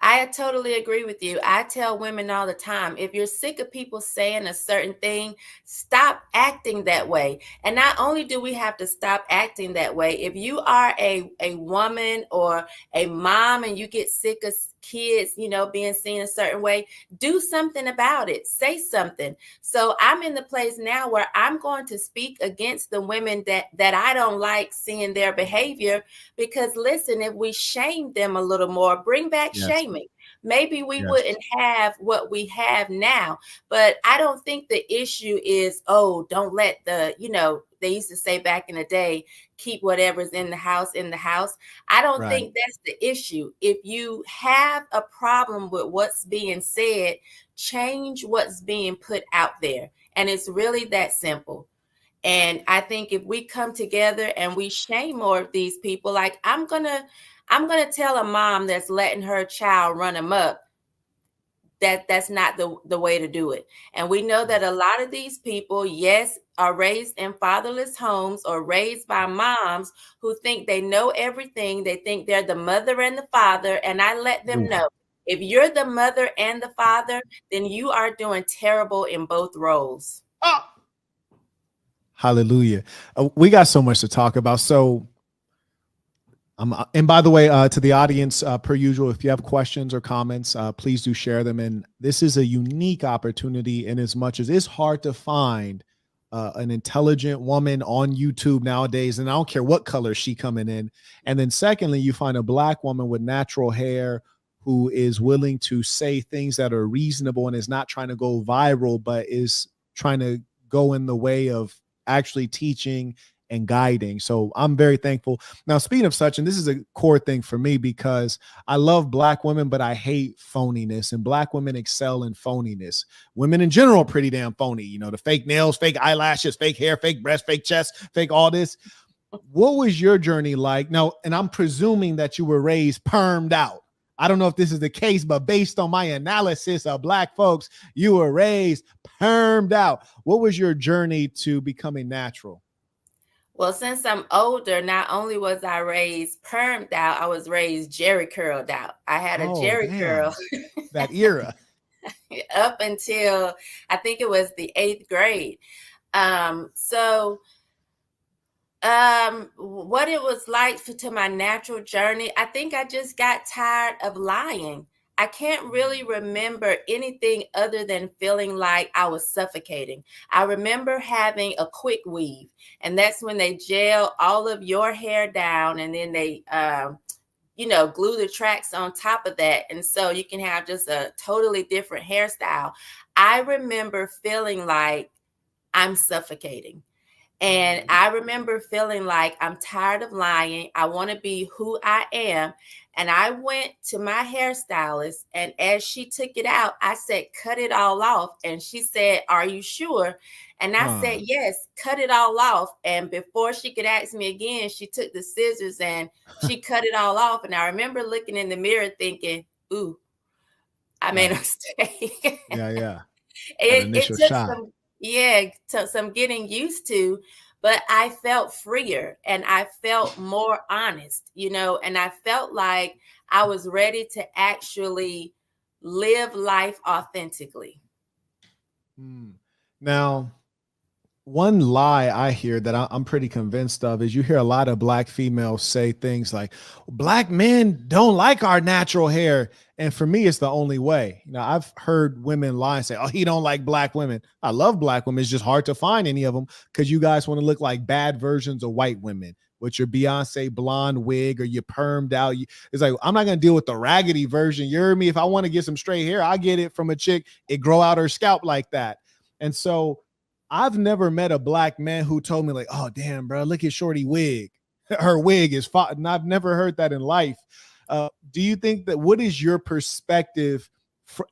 I totally agree with you. I tell women all the time, if you're sick of people saying a certain thing, stop acting that way. And not only do we have to stop acting that way, if you are a woman or a mom and you get sick of kids, being seen a certain way, do something about it. Say something. So I'm in the place now where I'm going to speak against the women that I don't like seeing their behavior. Because listen, if we shame them a little more, bring back Yes. shaming, maybe we Yes. wouldn't have what we have now. But I don't think the issue is, oh, don't let they used to say back in the day, keep whatever's in the house in the house. I don't Right. think that's the issue. If you have a problem with what's being said, change what's being put out there. And it's really that simple. And I think if we come together and we shame more of these people, like I'm gonna tell a mom that's letting her child run amok that's not the way to do it. And we know that a lot of these people, yes, are raised in fatherless homes or raised by moms who think they know everything. They think they're the mother and the father. And I let them Oof. know, if you're the mother and the father, then you are doing terrible in both roles. Ah! Hallelujah. We got so much to talk about. So, and by the way, to the audience, per usual, if you have questions or comments, please do share them. And this is a unique opportunity in as much as it's hard to find an intelligent woman on YouTube nowadays. And I don't care what color she coming in. And then secondly, you find a black woman with natural hair who is willing to say things that are reasonable and is not trying to go viral, but is trying to go in the way of actually teaching and guiding. So I'm very thankful. Now, speaking of such, and this is a core thing for me because I love black women, but I hate phoniness, and black women excel in phoniness. Women in general are pretty damn phony. The fake nails, fake eyelashes, fake hair, fake breast, fake chest, fake all this. What was your journey like? Now, and I'm presuming that you were raised permed out. I don't know if this is the case, but based on my analysis of black folks, you were raised permed out. What was your journey to becoming natural? Well, since I'm older, not only was I raised permed out, I was raised jerry curled out. I had a Oh, jerry curl damn. That era. up until I think it was the 8th grade. So what it was like to my natural journey, I think I just got tired of lying. I can't really remember anything other than feeling like I was suffocating. I remember having a quick weave, and that's when they gel all of your hair down, and then they glue the tracks on top of that, and so you can have just a totally different hairstyle. I remember feeling like I'm suffocating. And I remember feeling like I'm tired of lying. I want to be who I am. And I went to my hairstylist, and as she took it out, I said, cut it all off. And she said, are you sure? And I said, Huh. yes, cut it all off. And before she could ask me again, she took the scissors and she cut it all off. And I remember looking in the mirror thinking, ooh, I made a Right. mistake. Yeah, yeah. That It initial took shock. some getting used to, but I felt freer and I felt more honest, and I felt like I was ready to actually live life authentically. Mm. Now, one lie I hear that I'm pretty convinced of is you hear a lot of black females say things like, black men don't like our natural hair. And for me, it's the only way. I've heard women lie and say, oh, he don't like black women. I love black women. It's just hard to find any of them because you guys want to look like bad versions of white women with your Beyonce blonde wig or you permed out. It's like, I'm not going to deal with the raggedy version. You heard me? If I want to get some straight hair, I get it from a chick. It grow out her scalp like that. And so I've never met a black man who told me like, "Oh, damn, bro, look at Shorty wig. Her wig is fine." And I've never heard that in life. Do you think that? What is your perspective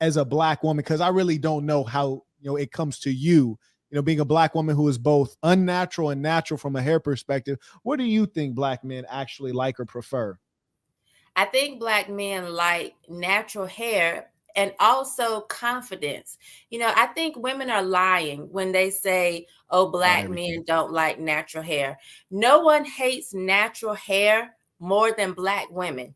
as a black woman? Because I really don't know how it comes to you. Being a black woman who is both unnatural and natural from a hair perspective. What do you think black men actually like or prefer? I think black men like natural hair and also confidence. I think women are lying when they say, oh, About black everything. men don't like natural hair. No one hates natural hair more than black women.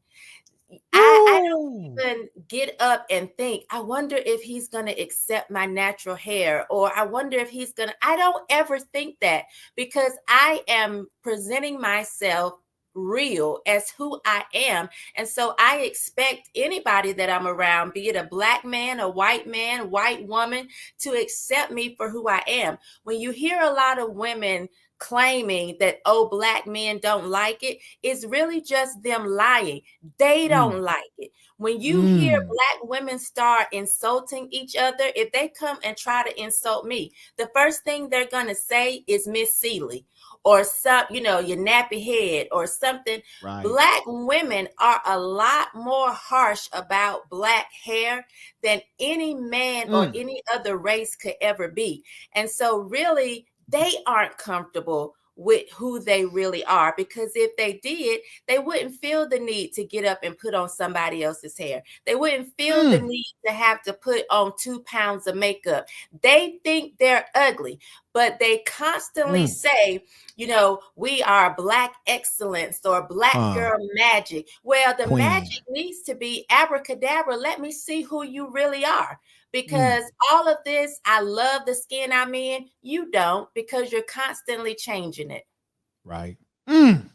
I Ooh. even get up and think, I wonder if he's going to accept my natural hair, or I wonder if he's going to. I don't ever think that, because I am presenting myself real as who I am. And so I expect anybody that I'm around, be it a black man, a white man, white woman, to accept me for who I am. When you hear a lot of women claiming that, oh, black men don't like it, it's really just them lying. They Mm, don't like it. When you hear mm, black women start insulting each other, if they come and try to insult me, the first thing they're going to say is Miss Seeley, or some, your nappy head or something. right. Black women are a lot more harsh about black hair than any man or Mm, any other race could ever be. And so really, they aren't comfortable with who they really are, because if they did, they wouldn't feel the need to get up and put on somebody else's hair. They wouldn't feel the mm, need to have to put on 2 pounds of makeup. They think they're ugly, but they constantly mm. say, we are black excellence or black Huh. girl magic. Well, the Queen. magic needs to be abracadabra. Let me see who you really are. Mm, Because all of this, I love the skin I'm in. You don't, because you're constantly changing it. right. Mm.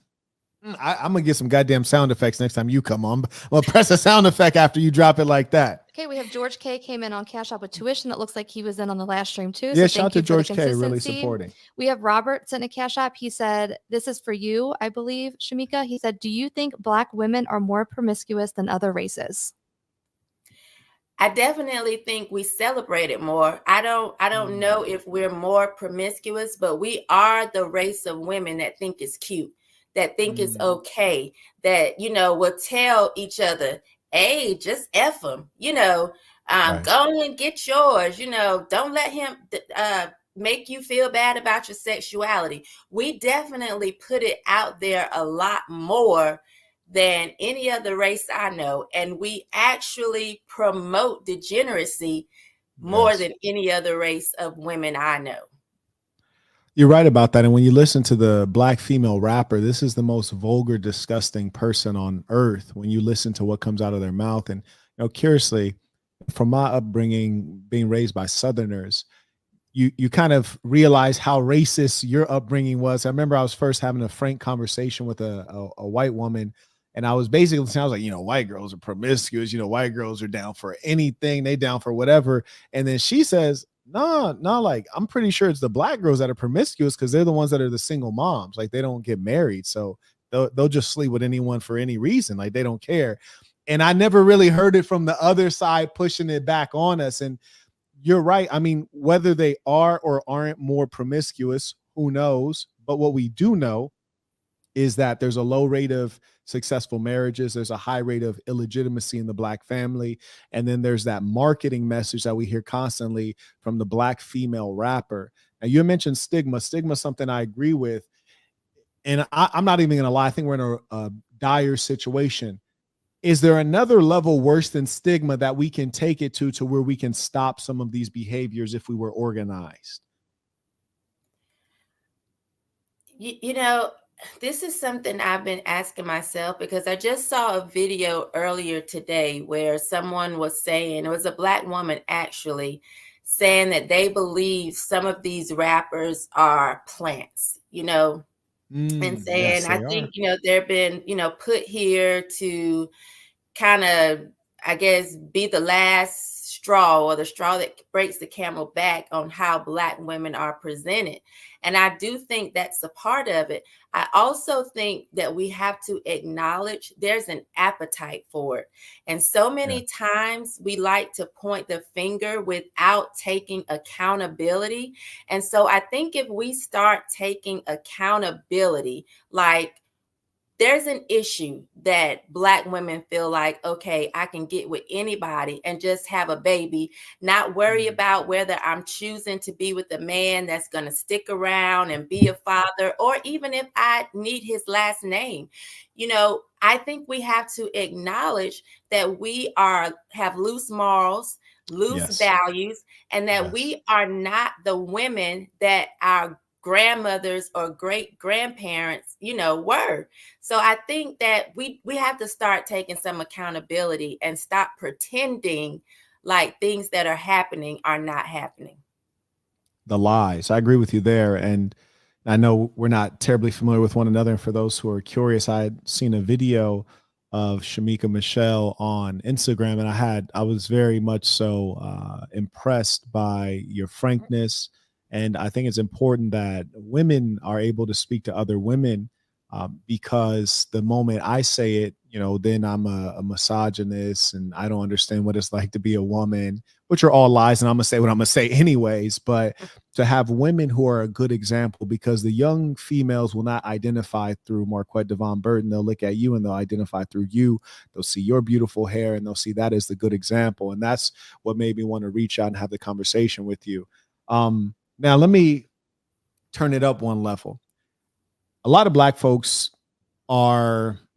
I'm gonna get some goddamn sound effects next time you come on. I'm gonna press a sound effect after you drop it like that. Okay, we have George K came in on Cash App with tuition. It looks like he was in on the last stream too. Yeah, So shout out thank to you for the George K. Really consistency. supporting. We have Robert sent a Cash App. He said, "This is for you, I believe, Shamika." He said, "Do you think black women are more promiscuous than other races?" I definitely think we celebrate it more. I don't know Mm, if we're more promiscuous, but we are the race of women that think it's cute, that think it's mm, okay, that will tell each other, "Hey, just F them, right. go and get yours, don't let him make you feel bad about your sexuality." We definitely put it out there a lot more than any other race I know. And we actually promote degeneracy more Yes. than any other race of women I know. You're right about that. And when you listen to the black female rapper, this is the most vulgar, disgusting person on earth when you listen to what comes out of their mouth. And curiously, from my upbringing, being raised by Southerners, you kind of realize how racist your upbringing was. I remember I was first having a frank conversation with a white woman, and I was basically saying, I was like, white girls are promiscuous. White girls are down for anything. They down for whatever. And then she says, no, no, like I'm pretty sure it's the black girls that are promiscuous because they're the ones that are the single moms. Like they don't get married, so they'll just sleep with anyone for any reason. Like they don't care. And I never really heard it from the other side pushing it back on us. And you're right. I mean, whether they are or aren't more promiscuous, who knows? But what we do know is that there's a low rate of successful marriages. There's a high rate of illegitimacy in the black family. And then there's that marketing message that we hear constantly from the black female rapper. Now, you mentioned stigma. Stigma is something I agree with. And I'm not even going to lie. I think we're in a dire situation. Is there another level worse than stigma that we can take it to where we can stop some of these behaviors if we were organized? You know, this is something I've been asking myself, because I just saw a video earlier today where someone was saying, it was a black woman actually, saying that they believe some of these rappers are plants, and saying, Yes, I they think, are. they've been, put here to kind of, I guess, be the last straw, or the straw that breaks the camel back on how black women are presented. And I do think that's a part of it. I also think that we have to acknowledge there's an appetite for it. And so Yeah. many times we like to point the finger without taking accountability. And so I think if we start taking accountability, like, there's an issue that black women feel like, okay, I can get with anybody and just have a baby, not worry Mm. about whether I'm choosing to be with a man that's going to stick around and be a father, or even if I need his last name. I think we have to acknowledge that we have loose morals, loose Yes. values, and that Yes. we are not the women that our grandmothers or great grandparents, were. So I think that we have to start taking some accountability and stop pretending like things that are happening are not happening. The lies. I agree with you there. And I know we're not terribly familiar with one another. And for those who are curious, I had seen a video of Shamika Michelle on Instagram, and I was very much so impressed by your frankness. And I think it's important that women are able to speak to other women, because the moment I say it, then I'm a misogynist and I don't understand what it's like to be a woman, which are all lies. And I'm going to say what I'm going to say anyways. But to have women who are a good example, because the young females will not identify through Marquett Devon Burton. They'll look at you and they'll identify through you. They'll see your beautiful hair and they'll see that as the good example. And that's what made me want to reach out and have the conversation with you. Now, let me turn it up one level. A lot of Black folks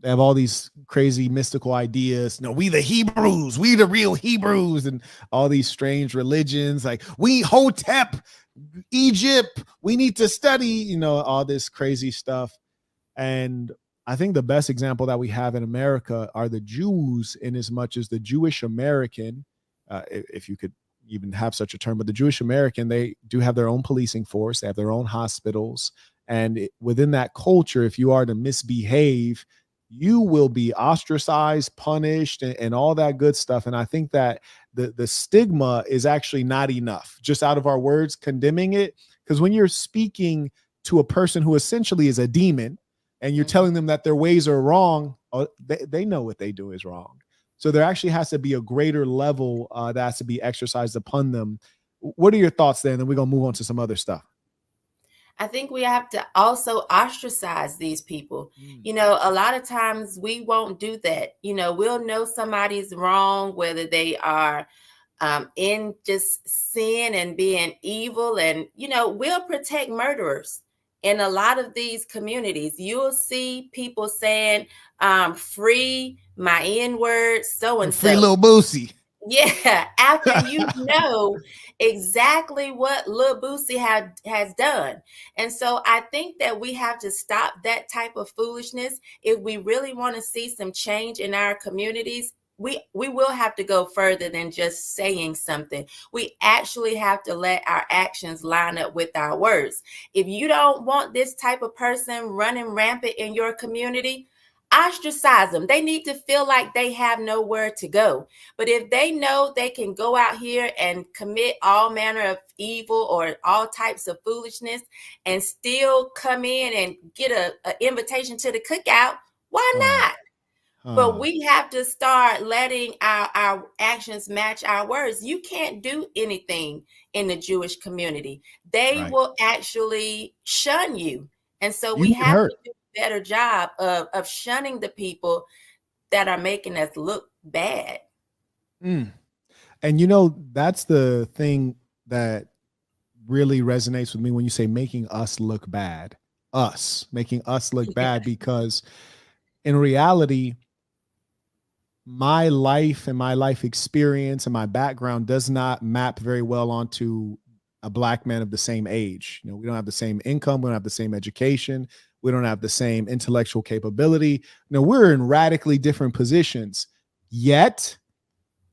they have all these crazy mystical ideas. No, we the Hebrews, we the real Hebrews, and all these strange religions like we Hotep, Egypt, we need to study, all this crazy stuff. And I think the best example that we have in America are the Jews, in as much as the Jewish American, if you could even have such a term, but the Jewish American, they do have their own policing force. They have their own hospitals. And within that culture, if you are to misbehave, you will be ostracized, punished, and all that good stuff. And I think that the stigma is actually not enough, just out of our words condemning it. Because when you're speaking to a person who essentially is a demon and you're telling them that their ways are wrong, they know what they do is wrong. So there actually has to be a greater level that has to be exercised upon them. What are your thoughts there? And then we're going to move on to some other stuff. I think we have to also ostracize these people. A lot of times we won't do that. We'll know somebody's wrong, whether they are in just sin and being evil. And, we'll protect murderers. In a lot of these communities, you'll see people saying, free my N-word, so-and-so. Free Lil Boosie. Yeah, after you know exactly what Lil Boosie has done. And so I think that we have to stop that type of foolishness. If we really want to see some change in our communities, we will have to go further than just saying something. We actually have to let our actions line up with our words. If you don't want this type of person running rampant in your community, ostracize them. They need to feel like they have nowhere to go. But if they know they can go out here and commit all manner of evil or all types of foolishness and still come in and get an invitation to the cookout, why not? But we have to start letting our actions match our words. You can't do anything in the Jewish community. They will actually shun you. And so we have to do a better job of shunning the people that are making us look bad. And that's the thing that really resonates with me when you say making us look bad. Making us look bad, because in reality, my life and my life experience and my background does not map very well onto a Black man of the same age. We don't have the same income. We don't have the same education. We don't have the same intellectual capability. We're in radically different positions. Yet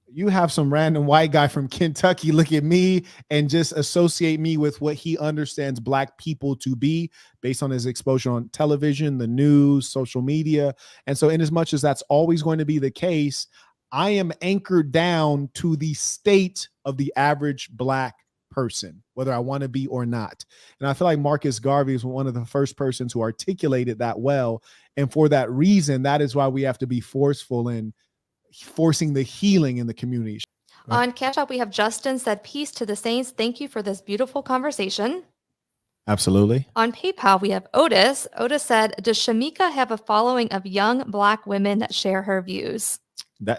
you have some random white guy from Kentucky look at me and just associate me with what he understands Black people to be based on his exposure on television, the news, social media. And so in as much as that's always going to be the case, I am anchored down to the state of the average Black person, whether I want to be or not. And I feel like Marcus Garvey is one of the first persons who articulated that well. And for that reason, that is why we have to be forceful in forcing the healing in the community. On Cash App, we have Justin said, peace to the saints. Thank you for this beautiful conversation. Absolutely. On PayPal, we have Otis. Otis said, does Shamika have a following of young Black women that share her views?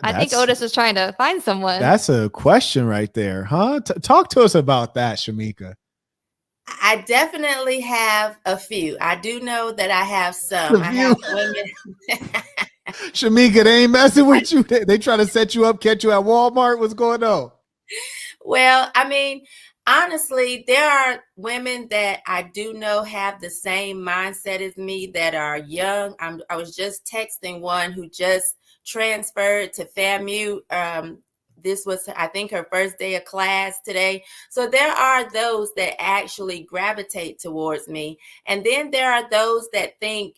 I think Otis is trying to find someone. That's a question right there, huh? Talk to us about that, Shamika. I definitely have a few. I do know that I have some. I have women. Shamika, they ain't messing with you. They try to set you up, catch you at Walmart. What's going on? Well, I mean, Honestly, there are women that I do know have the same mindset as me that are young. I was just texting one who just transferred to FAMU. This was, I think, her first day of class today. So there are those that actually gravitate towards me. And then there are those that think,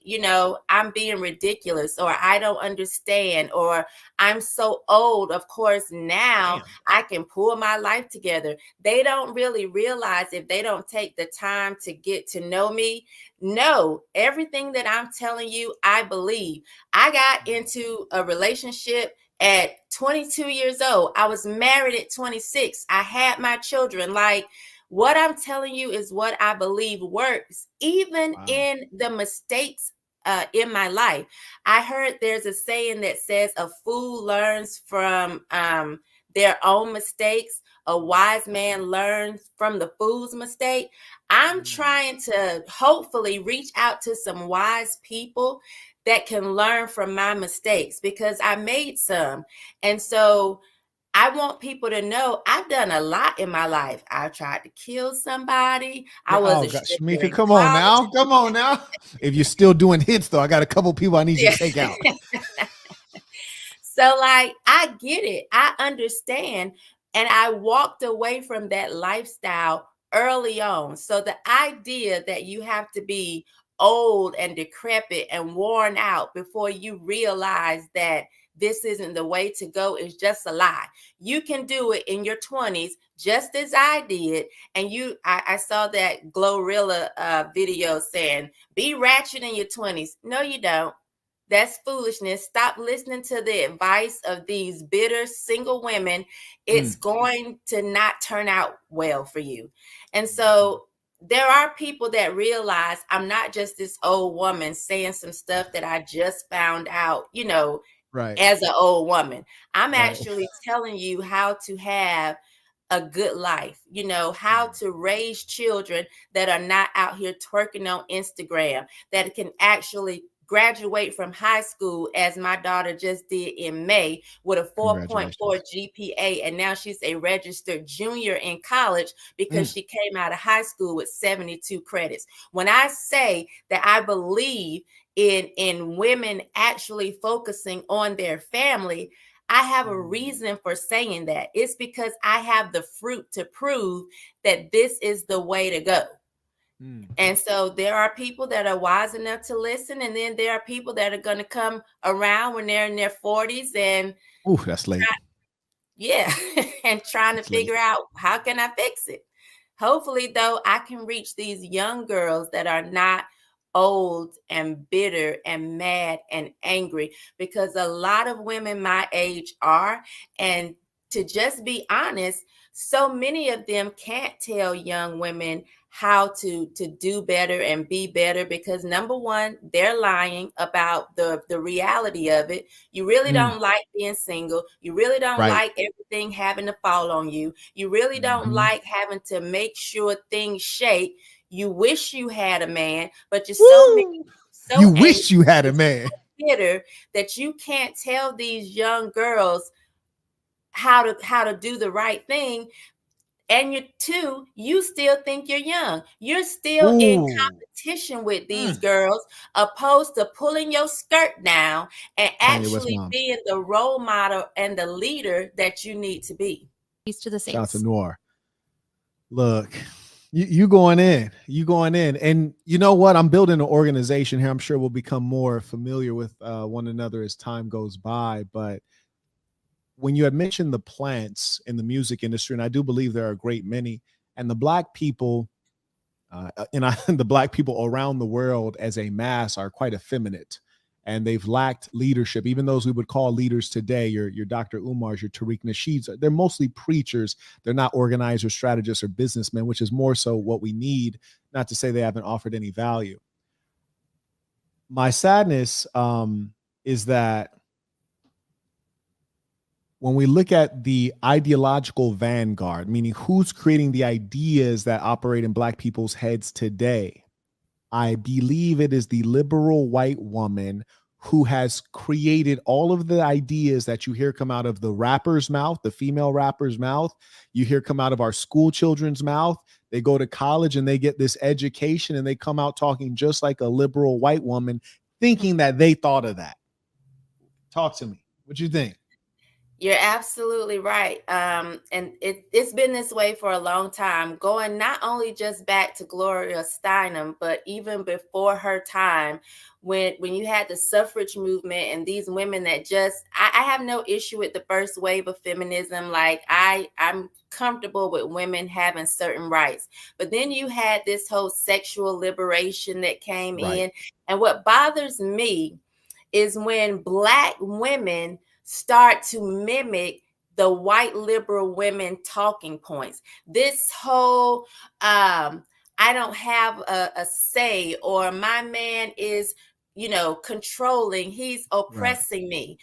I'm being ridiculous, or I don't understand, or I'm so old. Of course, now I can pull my life together. They don't really realize, if they don't take the time to get to know me, no, everything that I'm telling you, I believe. I got into a relationship at 22 years old. I was married at 26. I had my children. Like, what I'm telling you is what I believe works, even in the mistakes in my life. I heard there's a saying that says a fool learns from their own mistakes. A wise man learns from the fool's mistake. I'm trying to hopefully reach out to some wise people that can learn from my mistakes, because I made some. And so I want people to know I've done a lot in my life. I tried to kill somebody. I was a stripper Shamika, in come on college. now. Come on now. If you're still doing hits, though, I got a couple people I need you to take out. So, like, I get it. I understand. And I walked away from that lifestyle early on. So the idea that you have to be old and decrepit and worn out before you realize that this isn't the way to go is just a lie. You can do it in your 20s, just as I did. And I saw that Glorilla video saying, be ratchet in your 20s. No, you don't. That's foolishness. Stop listening to the advice of these bitter single women. It's going to not turn out well for you. And so there are people that realize I'm not just this old woman saying some stuff that I just found out, Right. as an old woman. I'm actually telling you how to have a good life, how to raise children that are not out here twerking on Instagram, that can actually graduate from high school, as my daughter just did in May, with a 4.4 GPA. And now she's a registered junior in college because she came out of high school with 72 credits. When I say that I believe in women actually focusing on their family, I have a reason for saying that. It's because I have the fruit to prove that this is the way to go. And so there are people that are wise enough to listen, and then there are people that are going to come around when they're in their 40s and that's late. And trying to figure out, how can I fix it? Hopefully, though, I can reach these young girls that are not old and bitter and mad and angry, because a lot of women my age are. And to just be honest, so many of them can't tell young women how to do better and be better, because number one, they're lying about the reality of it. You really don't like being single. You really don't like everything having to fall on you. You really don't like having to make sure things shake. You wish you had a man, but you're you wish you had a man. bitter that you can't tell these young girls how to do the right thing. And you still think you're young. You're still in competition with these girls, opposed to pulling your skirt down and actually being the role model and the leader that you need to be. Peace to the saints. Shout out to Noir. Look, you going in. And you know what? I'm building an organization here. I'm sure we'll become more familiar with one another as time goes by. But when you had mentioned the plants in the music industry, and I do believe there are a great many, and the Black people, the Black people around the world as a mass are quite effeminate, and they've lacked leadership. Even those we would call leaders today, your Dr. Umars, your Tariq Nasheeds, they're mostly preachers. They're not organizers, strategists, or businessmen, which is more so what we need, not to say they haven't offered any value. My sadness is that when we look at the ideological vanguard, meaning who's creating the ideas that operate in Black people's heads today, I believe it is the liberal white woman who has created all of the ideas that you hear come out of the rapper's mouth, the female rapper's mouth, you hear come out of our school children's mouth. They go to college and they get this education and they come out talking just like a liberal white woman, thinking that they thought of that. Talk to me. What you think? You're absolutely right. And it's been this way for a long time, going not only just back to Gloria Steinem, but even before her time, when you had the suffrage movement and these women that just, I have no issue with the first wave of feminism. Like I'm comfortable with women having certain rights. But then you had this whole sexual liberation that came in. And what bothers me is when Black women start to mimic the white liberal women talking points. This whole I don't have a say, or my man is, controlling, he's oppressing me.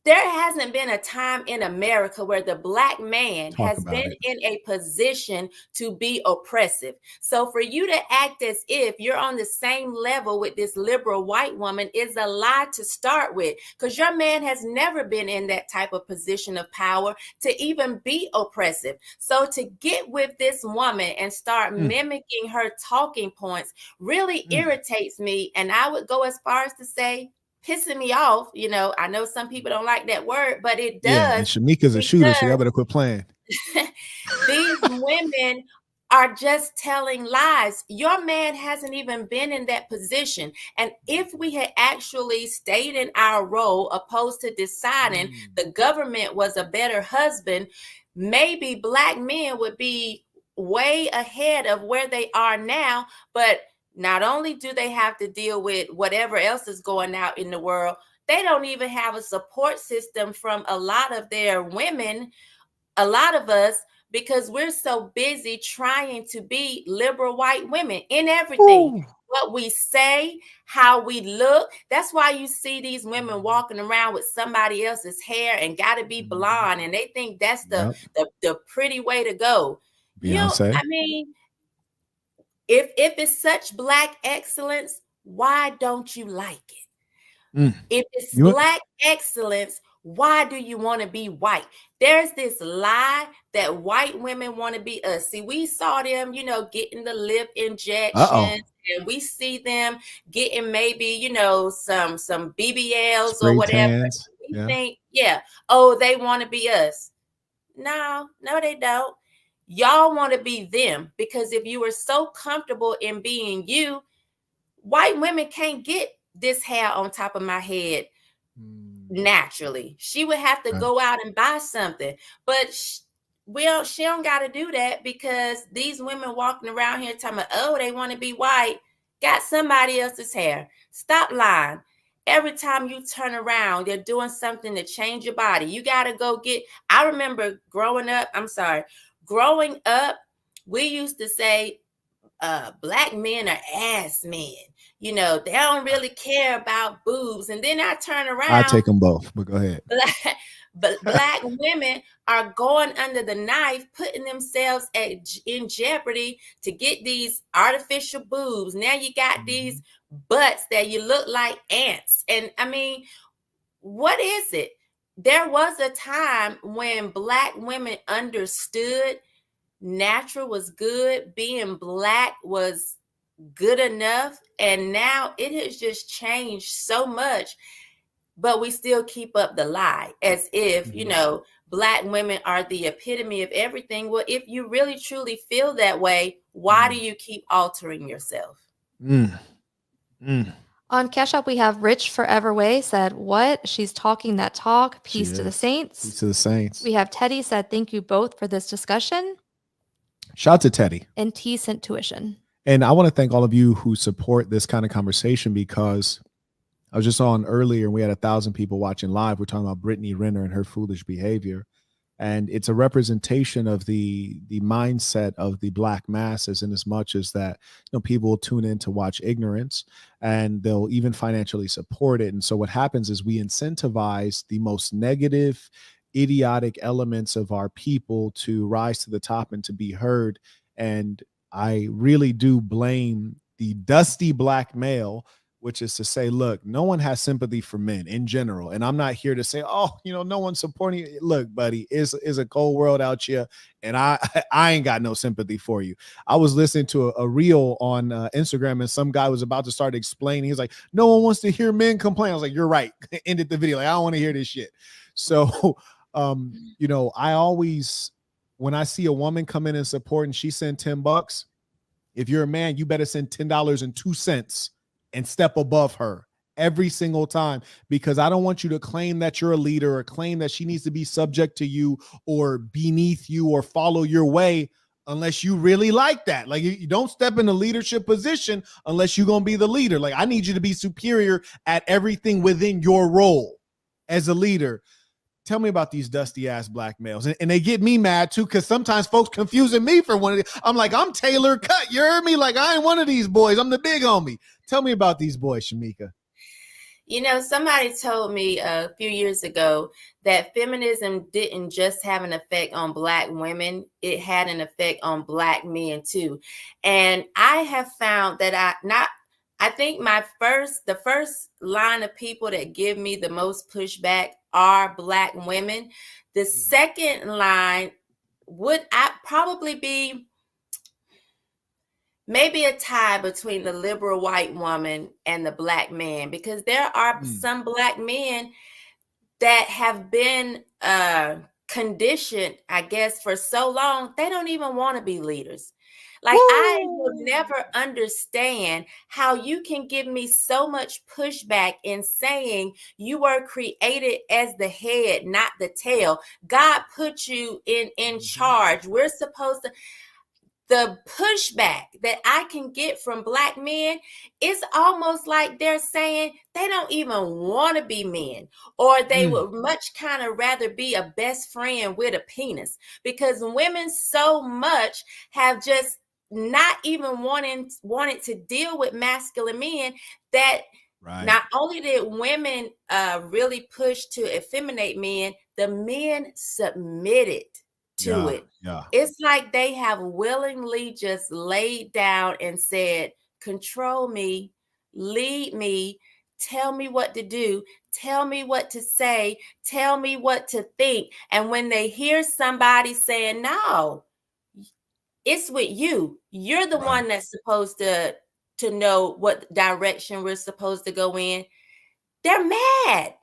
There hasn't been a time in America where the Black man has been in a position to be oppressive. So for you to act as if you're on the same level with this liberal white woman is a lie to start with, because your man has never been in that type of position of power to even be oppressive. So to get with this woman and start mimicking her talking points really irritates me. And I would go as far as to say, pissing me off. I know some people don't like that word, but it does. Yeah, and Shamika's a shooter, so y'all better quit playing. These women are just telling lies. Your man hasn't even been in that position. And if we had actually stayed in our role, opposed to deciding the government was a better husband, maybe Black men would be way ahead of where they are now. But not only do they have to deal with whatever else is going out in the world, they don't even have a support system from a lot of their women, a lot of us, because we're so busy trying to be liberal white women in everything. Ooh. What we say, how we look. That's why you see these women walking around with somebody else's hair and got to be blonde, and they think that's the pretty way to go. Beyonce. If it's such Black excellence, why don't you like it? If it's Black excellence, why do you want to be white? There's this lie that white women want to be us. See, we saw them, getting the lip injections, and we see them getting maybe, some BBLs spray or whatever. Tans. We think, they want to be us. No, they don't. Y'all want to be them, because if you were so comfortable in being you, white women can't get this hair on top of my head naturally. She would have to go out and buy something. But she don't got to do that, because these women walking around here talking about, they want to be white, got somebody else's hair. Stop lying. Every time you turn around, they're doing something to change your body. You got to go get, I remember growing up, we used to say, Black men are ass men. They don't really care about boobs. And then I turn around. I take them both, but go ahead. Black women are going under the knife, putting themselves in jeopardy to get these artificial boobs. Now you got these butts that you look like ants. And what is it? There was a time when Black women understood natural was good, being Black was good enough, and now it has just changed so much, but we still keep up the lie as if Black women are the epitome of everything. Well, if you really truly feel that way, why do you keep altering yourself? On Cash App, we have Rich Forever Way said, "What? She's talking that talk. Peace to the saints." Peace to the saints. We have Teddy said, "Thank you both for this discussion." Shout out to Teddy. And T sent tuition. And I want to thank all of you who support this kind of conversation, because I was just on earlier and we had 1,000 people watching live. We're talking about Brittany Renner and her foolish behavior. And it's a representation of the mindset of the Black masses, in as much as that people will tune in to watch ignorance, and they'll even financially support it. And so what happens is we incentivize the most negative, idiotic elements of our people to rise to the top and to be heard. And I really do blame the dusty Black male which is to say, look, no one has sympathy for men in general. And I'm not here to say, oh, no one's supporting you. Look, buddy, it's a cold world out here. And I ain't got no sympathy for you. I was listening to a reel on Instagram, and some guy was about to start explaining. He's like, no one wants to hear men complain. I was like, you're right. Ended the video. Like, I don't want to hear this shit. So, I always, when I see a woman come in and support and she sent $10, if you're a man, you better send $10.02 and step above her every single time, because I don't want you to claim that you're a leader or claim that she needs to be subject to you or beneath you or follow your way unless you really like that. Like, you don't step in a leadership position unless you're going to be the leader. Like, I need you to be superior at everything within your role as a leader. Tell me about these dusty ass black males. And they get me mad too, because sometimes folks confusing me for one of these. I'm like, I'm Taylor Cut. You heard me? Like, I ain't one of these boys. I'm the big homie. Tell me about these boys, Shamika. Somebody told me a few years ago that feminism didn't just have an effect on Black women. It had an effect on Black men too. And I have found that I think the first line of people that give me the most pushback are Black women. The second line would probably be maybe a tie between the liberal white woman and the Black man, because there are some Black men that have been conditioned, I guess, for so long, they don't even want to be leaders. Like, I will never understand how you can give me so much pushback in saying you were created as the head, not the tail. God put you in charge. We're supposed to. The pushback that I can get from Black men, it's almost like they're saying they don't even want to be men, or they would much kind of rather be a best friend with a penis, because women so much have just not even wanted to deal with masculine men, that not only did women really push to effeminate men, the men submitted to it. Yeah. It's like they have willingly just laid down and said, control me, lead me, tell me what to do, tell me what to say, tell me what to think. And when they hear somebody saying, no, it's with you, you're the one that's supposed to know what direction we're supposed to go in, they're mad.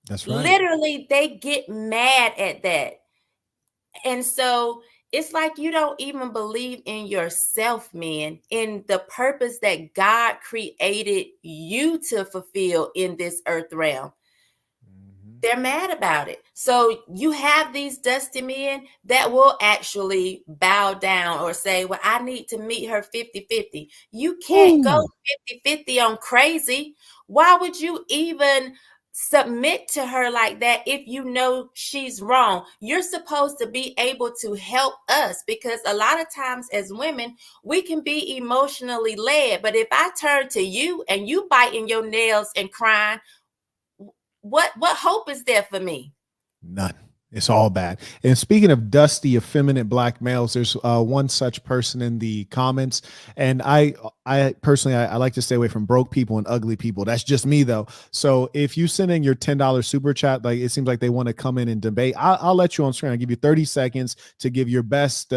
That's right. Literally, they get mad at that. And so it's like you don't even believe in yourself, man, in the purpose that God created you to fulfill in this earth realm. They're mad about it. So you have these dusty men that will actually bow down or say, well, I need to meet her 50-50. You can't go 50-50 on crazy. Why would you even submit to her like that if you know she's wrong? You're supposed to be able to help us, because a lot of times as women, we can be emotionally led. But if I turn to you and you biting your nails and crying, what hope is there for me? None. It's all bad. And speaking of dusty, effeminate black males, there's one such person in the comments. And I personally, I like to stay away from broke people and ugly people. That's just me, though. So if you send in your $10 super chat, like it seems like they want to come in and debate, I'll let you on screen. I'll give you 30 seconds to give your best,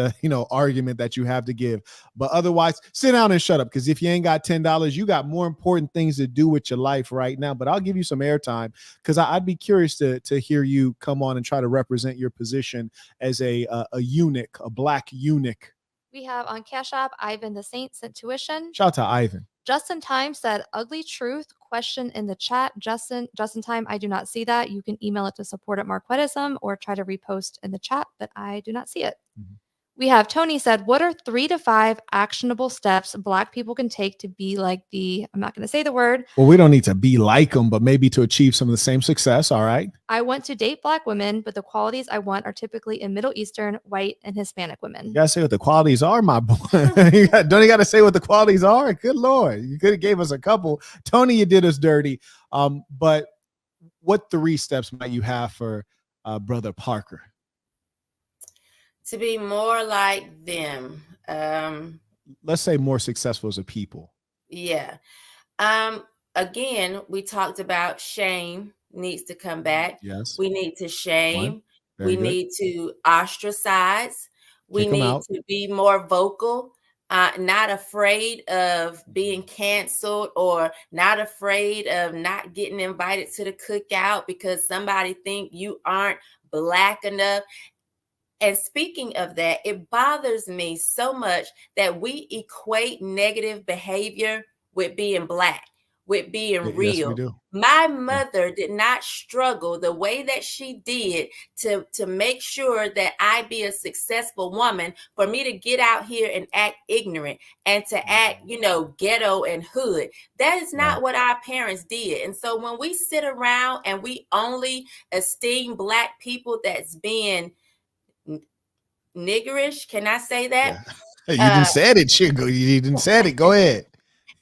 argument that you have to give. But otherwise, sit down and shut up. Because if you ain't got $10, you got more important things to do with your life right now. But I'll give you some airtime, because I'd be curious to hear you come on and try to represent your position as a eunuch, a black eunuch. We have on Cash App, Ivan the Saint sent tuition. Shout out to Ivan. Justin Time said, ugly truth question in the chat. Justin Time, I do not see that. You can email it to support@marquettism or try to repost in the chat, but I do not see it. Mm-hmm. We have Tony said, what are 3 to 5 actionable steps Black people can take to be like I'm not going to say the word. Well, we don't need to be like them, but maybe to achieve some of the same success. All right. I want to date Black women, but the qualities I want are typically in Middle Eastern, white, and Hispanic women. You got to say what the qualities are, my boy. Don't you got to say what the qualities are? Good Lord. You could have gave us a couple. Tony, you did us dirty. But what 3 steps might you have for Brother Parker? To be more like them. Let's say more successful as a people. Yeah. again, we talked about shame needs to come back. Yes. We need to One. shame. Very We good. need to ostracize. We Kick them need out. to be more vocal, not afraid of being canceled or not afraid of not getting invited to the cookout because somebody think you aren't Black enough. And speaking of that, it bothers me so much that we equate negative behavior with being Black, with being Yes, we real. do. My Yeah. mother did not struggle the way that she did to make sure that I be a successful woman for me to get out here and act ignorant and to act, ghetto and hood. That is not Right. what our parents did. And so when we sit around and we only esteem Black people that's being niggerish, can I say that? Yeah. You Uh, didn't said it, Chico. You didn't said it. Go ahead.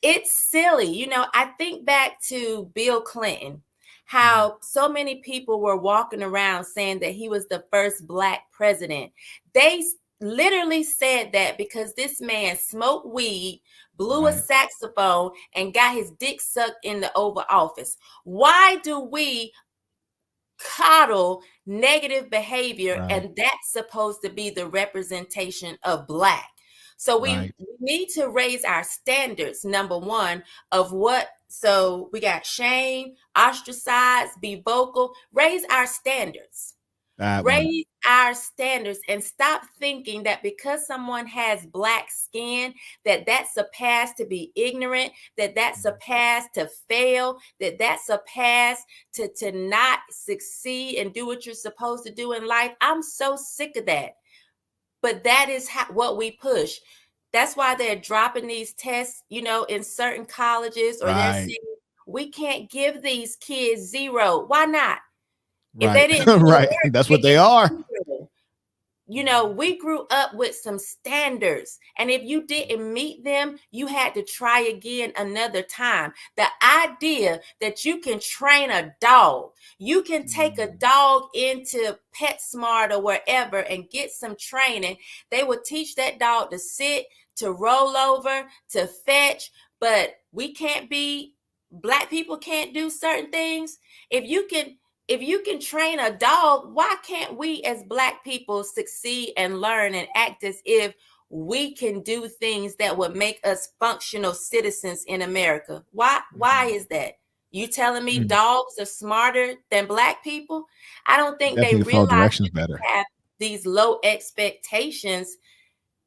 it's silly. I think back to Bill Clinton, how so many people were walking around saying that he was the first Black president. They literally said that because this man smoked weed, blew a Right. saxophone, and got his dick sucked in the Oval Office. Why do we coddle negative behavior, Right. and that's supposed to be the representation of Black? So we Right. need to raise our standards, number one, of what. So we got shame, ostracize, be vocal, raise our standards. That one. Raise our standards and stop thinking that because someone has Black skin, that that's a pass to be ignorant, that that's a pass to fail, that that's a pass to not succeed and do what you're supposed to do in life. I'm so sick of that. But that is what we push. That's why they're dropping these tests, in certain colleges, or they're Right. saying we can't give these kids zero. Why not? If Right. they didn't do the Right. work, That's they what they get are. zero. We grew up with some standards. And if you didn't meet them, you had to try again another time. The idea that you can train a dog, you can take a dog into PetSmart or wherever and get some training. They will teach that dog to sit, to roll over, to fetch, but Black people can't do certain things. If you can train a dog, why can't we as Black people succeed and learn and act as if we can do things that would make us functional citizens in America? Why is that? You telling me dogs are smarter than Black people? I don't think they Definitely can follow realize directions that better. they have these low expectations.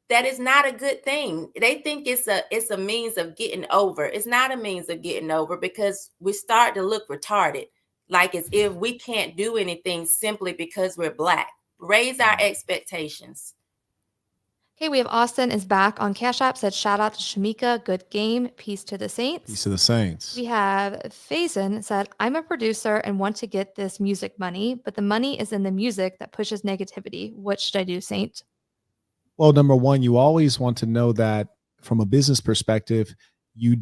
That is not a good thing. They think it's a means of getting over. It's not a means of getting over because we start to look retarded, like as if we can't do anything simply because we're Black. Raise our expectations. Okay, we have Austin is back on Cash App, said shout out to Shamika, good game, peace to the Peace Saints. to the Saints. We have Faison said, I'm a producer and want to get this music money, but the money is in the music that pushes negativity. What should I do, Saint? Well, number one, you always want to know that from a business perspective, you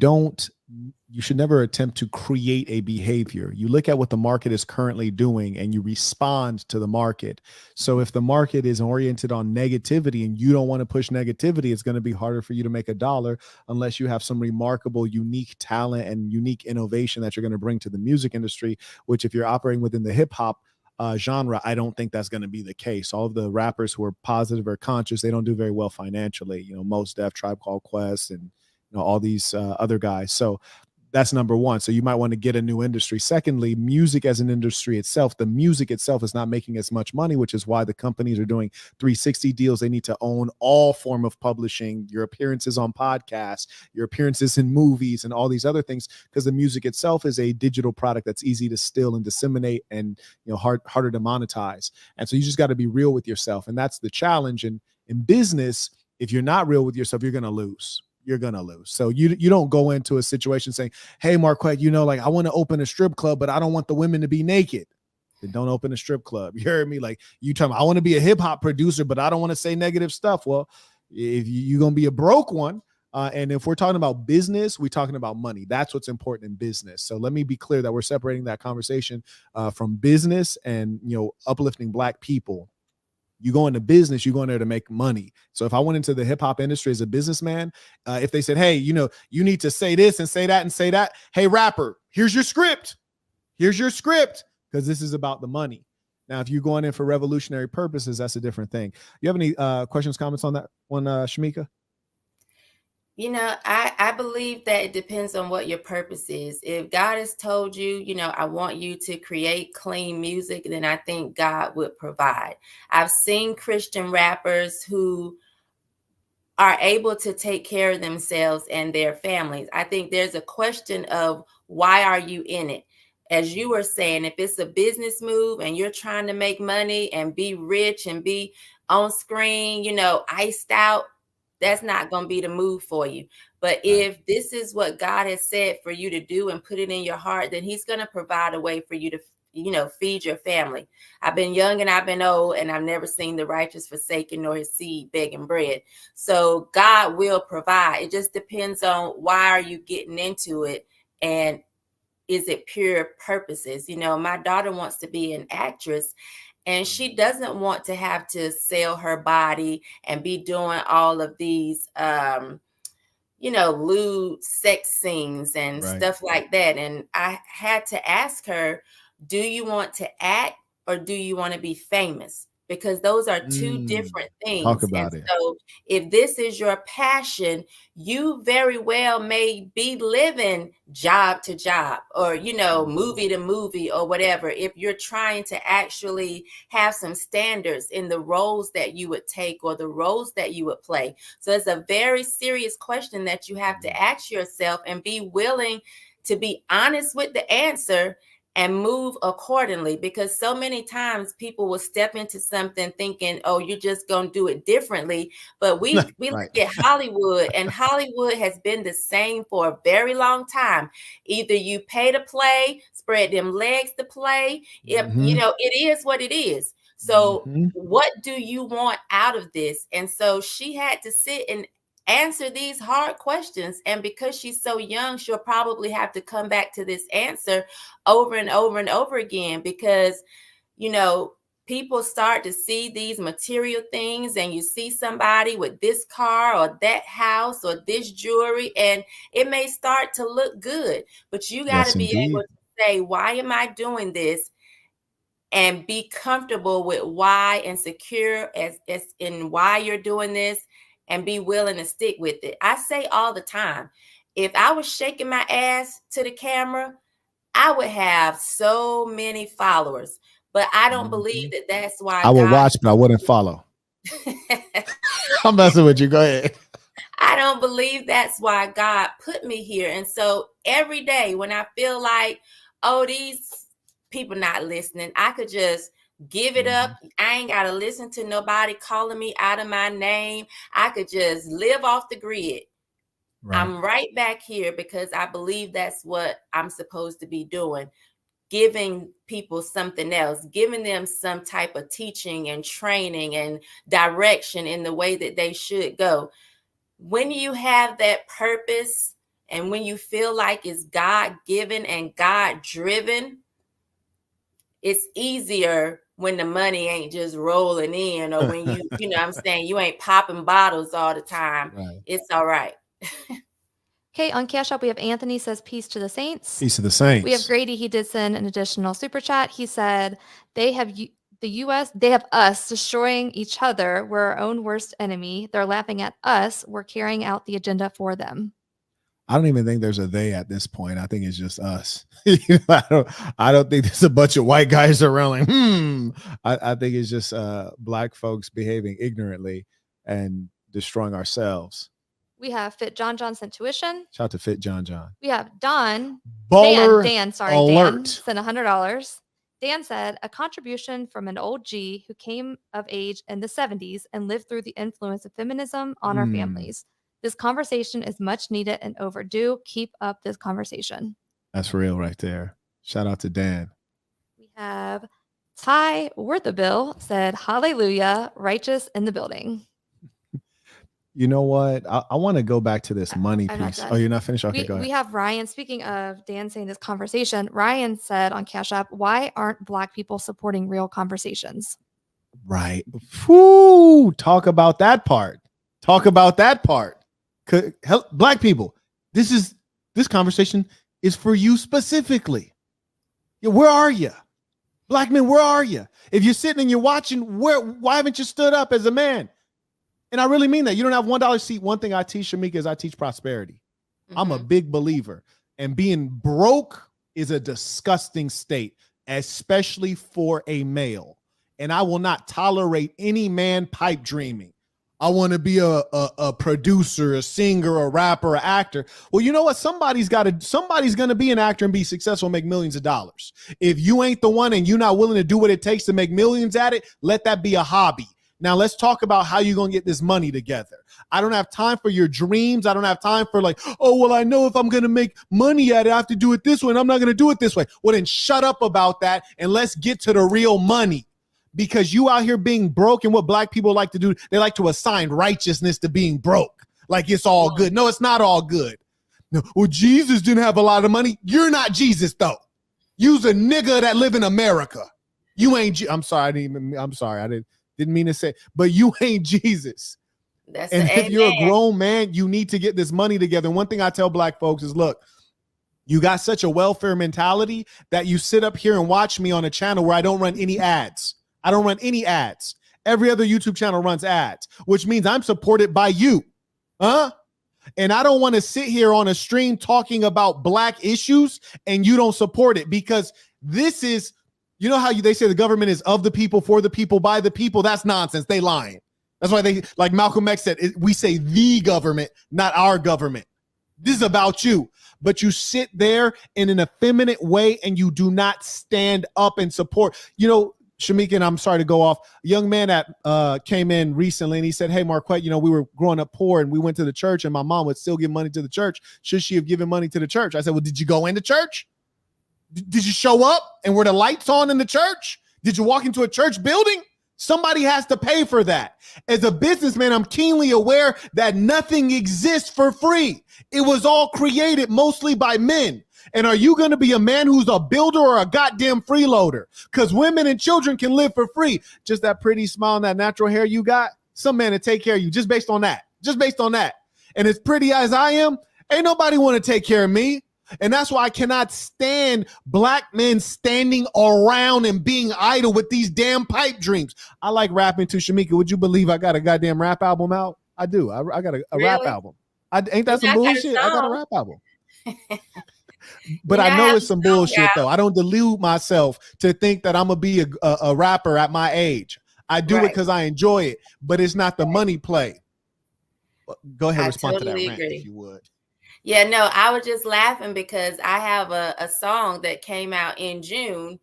should never attempt to create a behavior. You look at what the market is currently doing and you respond to the market. So if the market is oriented on negativity and you don't want to push negativity, it's going to be harder for you to make a dollar unless you have some remarkable, unique talent and unique innovation that you're going to bring to the music industry, which if you're operating within the hip hop genre, I don't think that's going to be the case. All of the rappers who are positive or conscious, they don't do very well financially. Mos Def, Tribe Called Quest, and all these other guys. So that's number one. So you might want to get a new industry. Secondly, music as an industry itself, the music itself is not making as much money, which is why the companies are doing 360 deals. They need to own all form of publishing, your appearances on podcasts, your appearances in movies, and all these other things, because the music itself is a digital product that's easy to steal and disseminate and harder to monetize. And so you just got to be real with yourself. And that's the challenge. And in business, if you're not real with yourself, you're going to lose. You're going to lose. So you don't go into a situation saying, hey, Marquett, I want to open a strip club, but I don't want the women to be naked. Then don't open a strip club. You heard me? Like you tell me, I want to be a hip hop producer, but I don't want to say negative stuff. Well, if you're going to be a broke one. And if we're talking about business, we're talking about money. That's what's important in business. So let me be clear that we're separating that conversation from business and, uplifting Black people. You go into business, you go in there to make money. So if I went into the hip hop industry as a businessman, if they said, hey, you know, you need to say this and say that and say that. Hey, rapper, here's your script. Here's your script, because this is about the money. Now, if you're going in for revolutionary purposes, that's a different thing. You have any questions, comments on that one, Shamika? You know, I believe that it depends on what your purpose is. If God has told you, you know, I want you to create clean music, then I think God would provide. I've seen Christian rappers who are able to take care of themselves and their families. I think there's a question of why are you in it? As you were saying, if it's a business move and you're trying to make money and be rich and be on screen, you know, iced out, that's not going to be the move for you. But if this is what God has said for you to do and put it in your heart, then he's going to provide a way for you to, you know, feed your family. I've been young and I've been old, and I've never seen the righteous forsaken nor his seed begging bread. So God will provide. It just depends on why are you getting into it, and is it pure purposes? You know, my daughter wants to be an actress, and she doesn't want to have to sell her body and be doing all of these, you know, lewd sex scenes and stuff like that. And I had to ask her, do you want to act or do you want to be famous? Because those are two different things. Talk about it. So if this is your passion, you very well may be living job to job or, you know, movie to movie or whatever. If you're trying to actually have some standards in the roles that you would take or the roles that you would play. So it's a very serious question that you have to ask yourself and be willing to be honest with the answer and move accordingly, because so many times people will step into something thinking, oh, you're just going to do it differently. But we look at Hollywood, and Hollywood has been the same for a very long time. Either you pay to play, spread them legs to play. You know, it is what it is. So what do you want out of this? And so she had to sit and answer these hard questions. And because she's so young, she'll probably have to come back to this answer over and over and over again, because, you know, people start to see these material things, and you see somebody with this car or that house or this jewelry, and it may start to look good, but you got to be able to say, why am I doing this? And be comfortable with why and secure as in why you're doing this, and be willing to stick with it. I say all the time, if I was shaking my ass to the camera, I would have so many followers, but I don't believe that that's why I would watch, but I wouldn't follow. I'm messing with you. Go ahead. I don't believe that's why God put me here. And so every day when I feel like, oh, these people not listening, I could just give it up. I ain't got to listen to nobody calling me out of my name. I could just live off the grid. I'm right back here because I believe that's what I'm supposed to be doing. Giving people something else, giving them some type of teaching and training and direction in the way that they should go. When you have that purpose and when you feel like it's God-given and God-driven, it's easier when the money ain't just rolling in, or when you know what I'm saying, you ain't popping bottles all the time. It's all right. Okay, on Cash App, we have Anthony says, peace to the saints. Peace to the saints. We have Grady. He did send an additional super chat. He said, they have the U.S., they have us destroying each other. We're our own worst enemy. They're laughing at us. We're carrying out the agenda for them. I don't even think there's a they at this point. I think it's just us. I don't think there's a bunch of white guys around like, I think it's just black folks behaving ignorantly and destroying ourselves. We have Fit John sent tuition. Shout out to Fit John. We have Dan alert. Dan sent $100. Dan said, a contribution from an old G who came of age in the 70s and lived through the influence of feminism on our families. This conversation is much needed and overdue. Keep up this conversation. That's real right there. Shout out to Dan. We have Ty Worthabill said, hallelujah, righteous in the building. You know what? I want to go back to this money piece. Oh, you're not finished? Okay, go ahead. We have Ryan. Speaking of Dan saying this conversation, Ryan said on Cash App, why aren't Black people supporting real conversations? Right. Whew, talk about that part. Talk about that part. Help Black people. This conversation is for you specifically. Yeah, where are you? Black men, where are you? If you're sitting and you're watching, why haven't you stood up as a man? And I really mean that. You don't have $1 seat. One thing I teach, Shamika, is I teach prosperity. I'm a big believer. And being broke is a disgusting state, especially for a male. And I will not tolerate any man pipe dreaming. I want to be a producer, a singer, a rapper, an actor. Well, you know what? Somebody's going to be an actor and be successful and make millions of dollars. If you ain't the one and you're not willing to do what it takes to make millions at it, let that be a hobby. Now let's talk about how you're going to get this money together. I don't have time for your dreams. I don't have time for like, oh, well, I know if I'm going to make money at it, I have to do it this way and I'm not going to do it this way. Well, then shut up about that and let's get to the real money. Because you out here being broke, and what Black people like to do, they like to assign righteousness to being broke. Like it's all good. No, it's not all good. No, well, Jesus didn't have a lot of money. You're not Jesus though. You's a nigga that live in America. You ain't. I'm sorry. I didn't mean to say, but you ain't Jesus. That's and if you're a grown man, you need to get this money together. And one thing I tell Black folks is, look, you got such a welfare mentality that you sit up here and watch me on a channel where I don't run any ads. I don't run any ads. Every other YouTube channel runs ads, which means I'm supported by you. And I don't want to sit here on a stream talking about Black issues and you don't support it, because this is, you know how they say the government is of the people, for the people, by the people. That's nonsense. They lying. That's why they, like Malcolm X said, we say the government, not our government. This is about you. But you sit there in an effeminate way and you do not stand up and support. You know, Shamika, and I'm sorry to go off, a young man that came in recently and he said, hey, Marquett, you know, we were growing up poor and we went to the church and my mom would still give money to the church. Should she have given money to the church? I said, well, did you go into church? Did you show up and were the lights on in the church? Did you walk into a church building? Somebody has to pay for that. As a businessman, I'm keenly aware that nothing exists for free. It was all created mostly by men. And are you going to be a man who's a builder or a goddamn freeloader? Because women and children can live for free. Just that pretty smile and that natural hair you got, some man to take care of you just based on that. Just based on that. And as pretty as I am, ain't nobody want to take care of me. And that's why I cannot stand Black men standing around and being idle with these damn pipe dreams. I like rapping too, Shamika. Would you believe I got a goddamn rap album out? I do. I got a rap album. Ain't that some bullshit? I got a rap album. But I know it's some bullshit though. I don't delude myself to think that I'm gonna be a rapper at my age. I do it because I enjoy it, but it's not the money play. Go ahead, respond to that rant if you would. Yeah, no, I was just laughing because I have a song that came out in June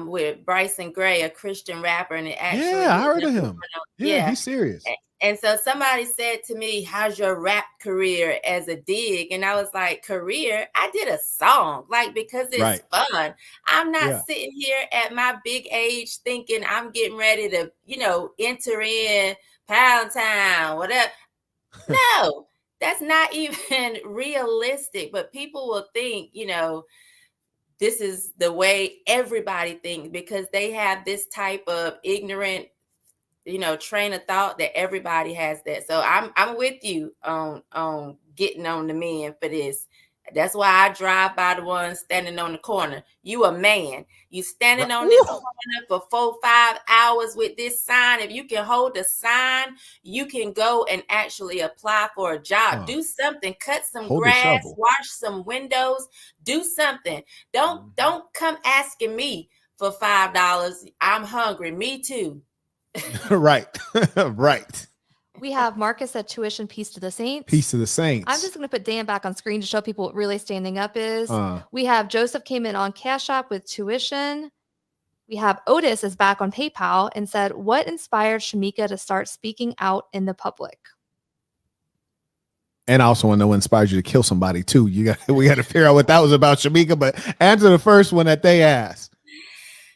with Bryson Gray, a Christian rapper, and it actually I heard of him. Yeah, he's serious. And so somebody said to me, how's your rap career, as a dig? And I was like, career? I did a song, like, because it's fun. I'm not sitting here at my big age thinking I'm getting ready to, you know, enter in Pound Town, whatever. No, that's not even realistic. But people will think, you know, this is the way everybody thinks because they have this type of ignorant, you know, train of thought that everybody has that. So I'm with you on getting on the men for this. That's why I drive by the ones standing on the corner. You a man. You standing on this corner for 4-5 hours with this sign. If you can hold the sign, you can go and actually apply for a job. Do something. Cut some grass. Wash some windows. Do something. Don't come asking me for $5. I'm hungry. Me too. Right. Right. We have Marcus at Tuition, Peace to the Saints. Peace to the Saints. I'm just going to put Dan back on screen to show people what really standing up is. We have Joseph came in on Cash App with Tuition. We have Otis is back on PayPal and said, what inspired Shamika to start speaking out in the public? And I also want to know what inspired you to kill somebody too. We got to figure out what that was about, Shamika, but answer the first one that they asked.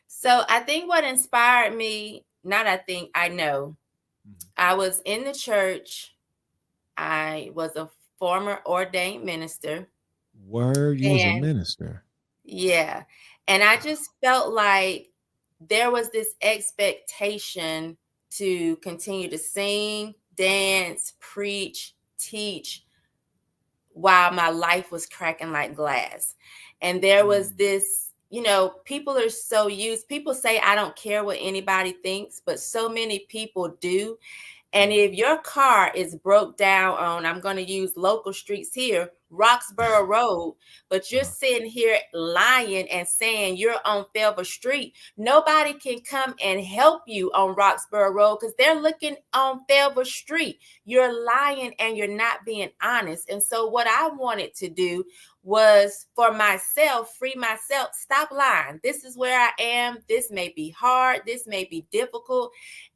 So I think what inspired me, I know. I was in the church. I was a former ordained minister. You was a minister? Yeah. And I just felt like there was this expectation to continue to sing, dance, preach, teach while my life was cracking like glass. And there was this, people are so used. People say, I don't care what anybody thinks, but so many people do. And if your car is broke down on, I'm going to use local streets here, Roxborough Road, but you're sitting here lying and saying you're on Felver Street, nobody can come and help you on Roxborough Road because they're looking on Felver Street. You're lying and you're not being honest. And so what I wanted to do was for myself, free myself, stop lying. This is where I am. This may be hard. This may be difficult.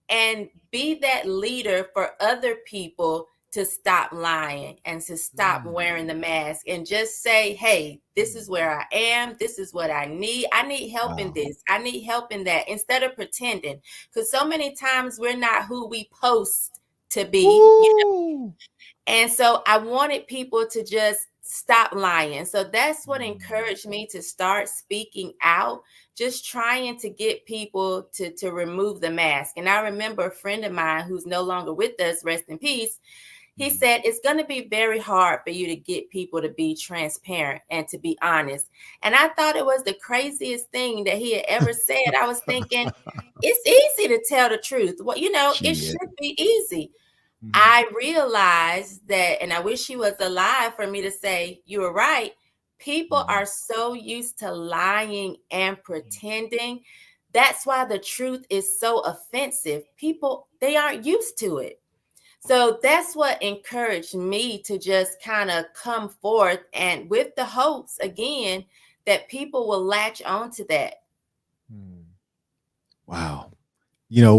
And be that leader for other people to stop lying and to stop wearing the mask and just say, hey, this is where I am. This is what I need. I need help in this. I need help in that, instead of pretending. Because so many times we're not who we post to be. And so I wanted people to just stop lying. So that's what encouraged me to start speaking out, just trying to get people to remove the mask. And I remember a friend of mine who's no longer with us, rest in peace, he said, it's going to be very hard for you to get people to be transparent and to be honest. And I thought it was the craziest thing that he had ever said. I was thinking, it's easy to tell the truth. Well, it should be easy. I realized that, and I wish he was alive for me to say, you were right. People are so used to lying and pretending. That's why the truth is so offensive. People, they aren't used to it. So that's what encouraged me to just kind of come forth, and with the hopes, again, that people will latch on to that. Wow.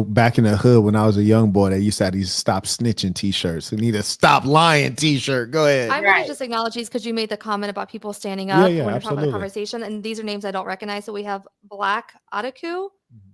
Back in the hood when I was a young boy, they used to have these stop snitching t-shirts. They need a stop lying t-shirt. Go ahead. I'm going to just acknowledge these because you made the comment about people standing up when we're talking about the conversation. And these are names I don't recognize. So we have Black Adaku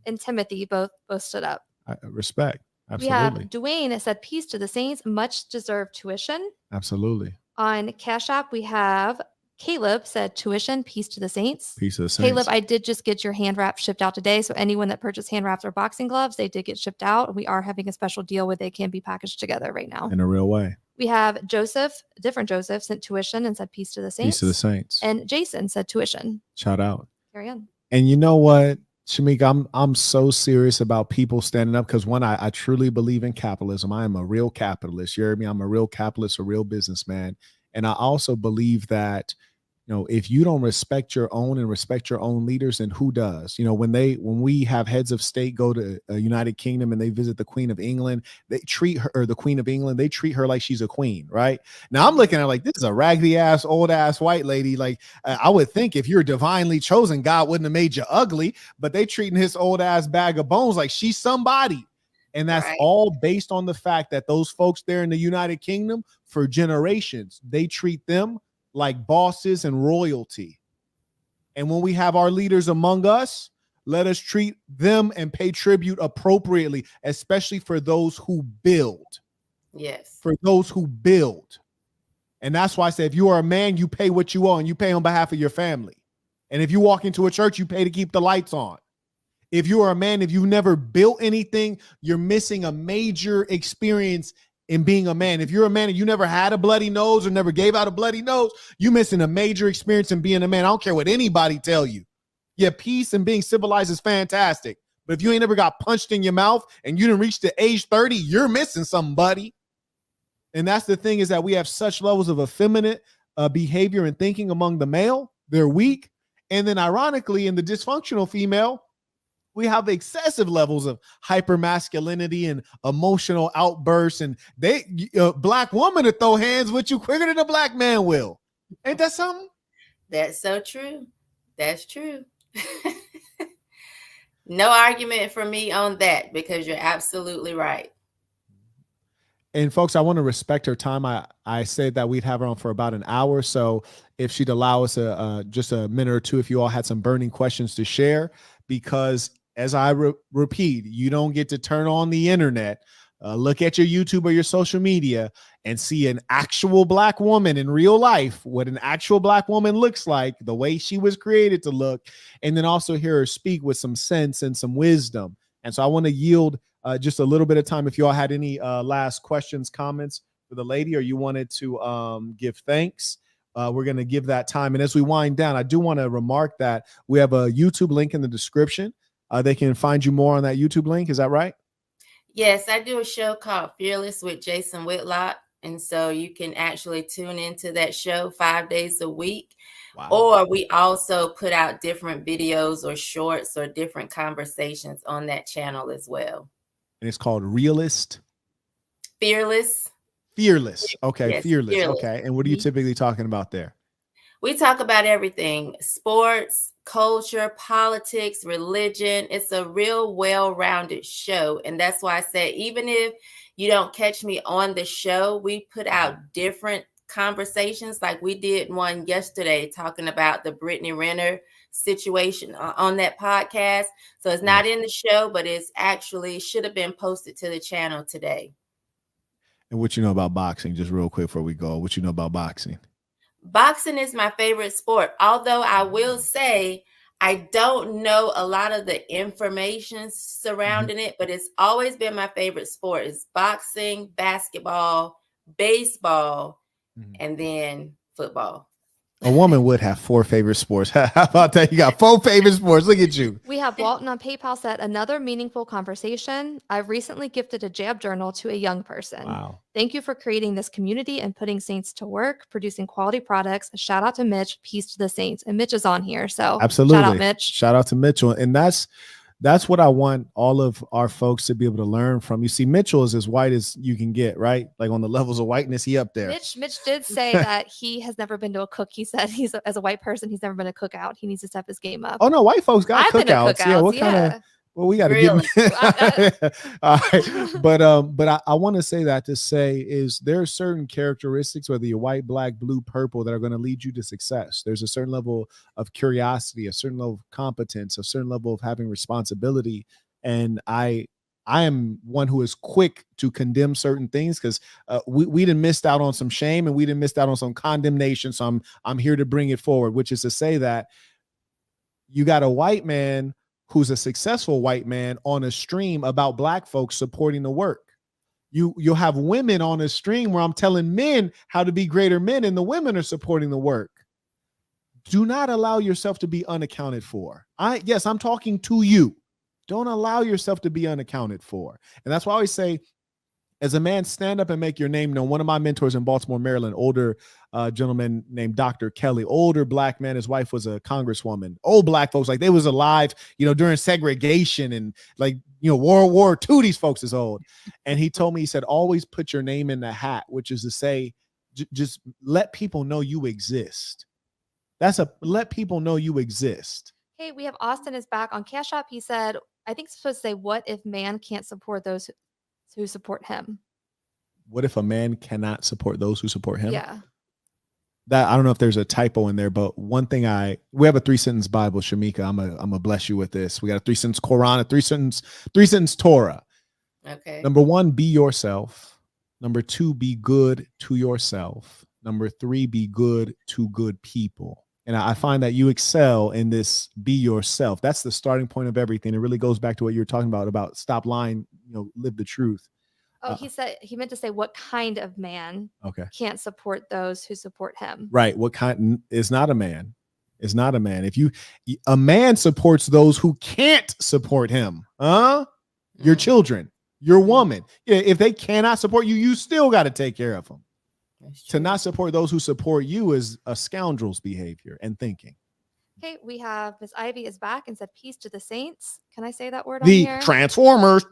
and Timothy, both stood up. Respect. Absolutely. We have Dwayne that said, peace to the saints, much deserved tuition. Absolutely. On Cash App, we have Caleb said, tuition, peace to the saints. Peace to the saints. Caleb, I did just get your hand wraps shipped out today. So anyone that purchased hand wraps or boxing gloves, they did get shipped out. We are having a special deal where they can be packaged together right now. In a real way. We have Joseph, different Joseph, sent tuition and said, peace to the saints. Peace to the saints. And Jason said tuition. Shout out. Carry on. And you know what, Shamika, I'm so serious about people standing up because one, I truly believe in capitalism. I am a real capitalist. You heard me? I'm a real capitalist, a real businessman. And I also believe that, if you don't respect your own and respect your own leaders, then who does? When we have heads of state go to United Kingdom and they visit the Queen of England, they treat her, or the Queen of England, they treat her like she's a queen, right? Now I'm looking at her like, this is a raggedy ass, old ass white lady. Like I would think if you're divinely chosen, God wouldn't have made you ugly, but they treating his old ass bag of bones like she's somebody. And that's all based on the fact that those folks there in the United Kingdom for generations, they treat them like bosses and royalty. And when we have our leaders among us, let us treat them and pay tribute appropriately, especially for those who build. Yes. For those who build. And that's why I say, if you are a man, you pay what you owe, and you pay on behalf of your family. And if you walk into a church, you pay to keep the lights on. If you are a man, if you've never built anything, you're missing a major experience in being a man. If you're a man and you never had a bloody nose or never gave out a bloody nose, you're missing a major experience in being a man. I don't care what anybody tell you. Yeah, peace and being civilized is fantastic. But if you ain't ever got punched in your mouth and you didn't reach the age 30, you're missing something, buddy. And that's the thing, is that we have such levels of effeminate behavior and thinking among the male. They're weak. And then ironically, in the dysfunctional female, we have excessive levels of hypermasculinity and emotional outbursts, and black woman to throw hands with you quicker than a black man will. Ain't that something? That's so true. That's true. No argument for me on that, because you're absolutely right. And folks, I want to respect her time. I said that we'd have her on for about an hour. So if she'd allow us just a minute or two, if you all had some burning questions to share, because as I repeat, you don't get to turn on the internet look at your YouTube or your social media and see an actual black woman in real life, what an actual black woman looks like, the way she was created to look, and then also hear her speak with some sense and some wisdom. And so I want to yield just a little bit of time. If you all had any last questions, comments for the lady, or you wanted to give thanks, we're going to give that time. And as we wind down, I do want to remark that we have a YouTube link in the description. They can find you more on that YouTube link. Is that right? Yes, I do a show called Fearless with Jason Whitlock. And so you can actually tune into that show 5 days a week. Wow. Or we also put out different videos or shorts or different conversations on that channel as well. And it's called Realist? Fearless. Fearless. Okay, yes, Fearless. Fearless. Okay. And what are you typically talking about there? We talk about everything: sports, culture, politics, religion. It's a real well-rounded show. And that's why I said, even if you don't catch me on the show, we put out different conversations. Like we did one yesterday talking about the Brittany Renner situation on that podcast. So it's not in the show, but it's actually should have been posted to the channel today. And what you know about boxing, just real quick before we go, what you know about boxing? Boxing is my favorite sport, although I will say I don't know a lot of the information surrounding it, but it's always been my favorite sport. It's boxing, basketball, baseball, and then football. A woman would have 4 favorite sports. How about that? You got 4 favorite sports. Look at you. We have Walton on PayPal said, another meaningful conversation. I've recently gifted a jab journal to a young person. Wow. Thank you for creating this community and putting Saints to work, producing quality products. Shout out to Mitch. Peace to the Saints. And Mitch is on here. So absolutely. Shout out, Mitch. Shout out to Mitchell. And that's what I want all of our folks to be able to learn from. You see, Mitchell is as white as you can get, right? Like on the levels of whiteness, he up there. Mitch did say that he has never been to a cook. He said as a white person, he's never been to a cookout. He needs to step his game up. Oh no, white folks got cookouts. Yeah, what kind of? Well, we got to give them. All right. But I want to say that to say is there are certain characteristics, whether you're white, black, blue, purple, that are going to lead you to success. There's a certain level of curiosity, a certain level of competence, a certain level of having responsibility. And I am one who is quick to condemn certain things because we done missed out on some shame and we done missed out on some condemnation. So I'm here to bring it forward, which is to say that you got a white man who's a successful white man on a stream about black folks supporting the work. You'll have women on a stream where I'm telling men how to be greater men and the women are supporting the work. Do not allow yourself to be unaccounted for. Yes, I'm talking to you. Don't allow yourself to be unaccounted for. And that's why I always say, as a man, stand up and make your name known. One of my mentors in Baltimore, Maryland, older gentleman named Dr. Kelly, older black man. His wife was a congresswoman. Old black folks, like they was alive, during segregation and World War II. These folks is old. And he told me, he said, always put your name in the hat, which is to say, just let people know you exist. Let people know you exist. Hey, we have Austin is back on Cash App. He said, I think it's supposed to say, what if man can't support those who support him? What if a man cannot support those who support him? Yeah. That I don't know if there's a typo in there, but one thing we have a 3-sentence Bible, Shamika. I'm gonna bless you with this. We got a 3-sentence Quran, a 3-sentence Torah. Okay. Number 1, be yourself. Number 2, be good to yourself. Number 3, be good to good people. And I find that you excel in this be yourself. That's the starting point of everything. It really goes back to what you're talking about stop lying, live the truth. Oh, he meant to say what kind of man can't support those who support him. Right. What kind is not a man. Is not a man. If a man supports those who can't support him, your children, your woman. If they cannot support you, you still got to take care of them. To not support those who support you is a scoundrel's behavior and thinking. Okay, we have Miss Ivy is back and said, peace to the saints. Can I say that word on the here? Transformers,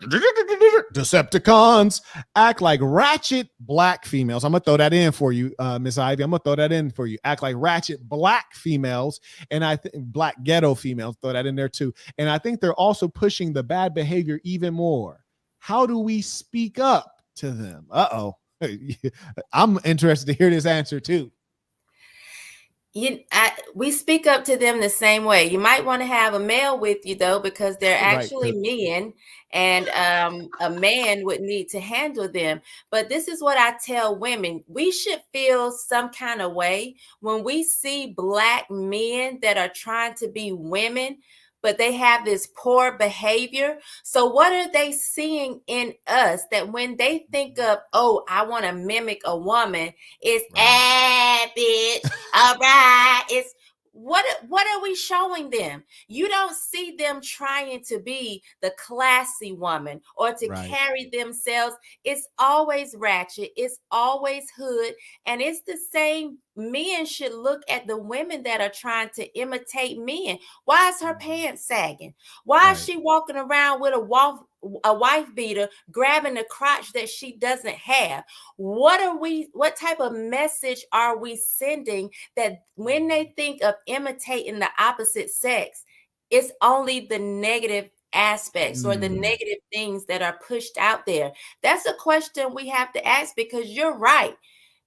Decepticons act like ratchet black females. I'm going to throw that in for you, Miss Ivy. I'm going to throw that in for you. Act like ratchet black females. And I think black ghetto females, throw that in there too. And I think they're also pushing the bad behavior even more. How do we speak up to them? I'm interested to hear this answer too. We speak up to them the same way. You might want to have a male with you though, because they're Right. actually men, and a man would need to handle them. But this is what I tell women: we should feel some kind of way when we see Black men that are trying to be women, but they have this poor behavior. So what are they seeing in us that when they think of, oh, I want to mimic a woman, it's bitch, all right, it's what are we showing them? You don't see them trying to be the classy woman or to carry themselves. It's always ratchet, it's always hood, and it's the same. Men should look at the women that are trying to imitate men. Why is her pants sagging? Why is she walking around with a wife beater, grabbing the crotch that she doesn't have? What type of message are we sending that when they think of imitating the opposite sex, it's only the negative aspects or the negative things that are pushed out there? That's a question we have to ask, because you're right.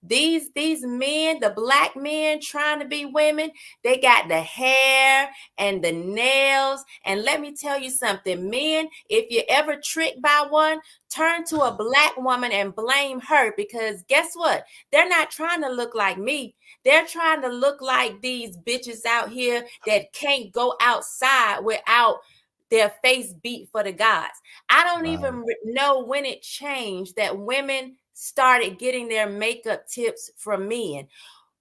These men, the Black men trying to be women, they got the hair and the nails. And let me tell you something, men, if you're ever tricked by one, turn to a Black woman and blame her, because guess what? They're not trying to look like me. They're trying to look like these bitches out here that can't go outside without their face beat for the gods. I don't even know when it changed that women started getting their makeup tips from men.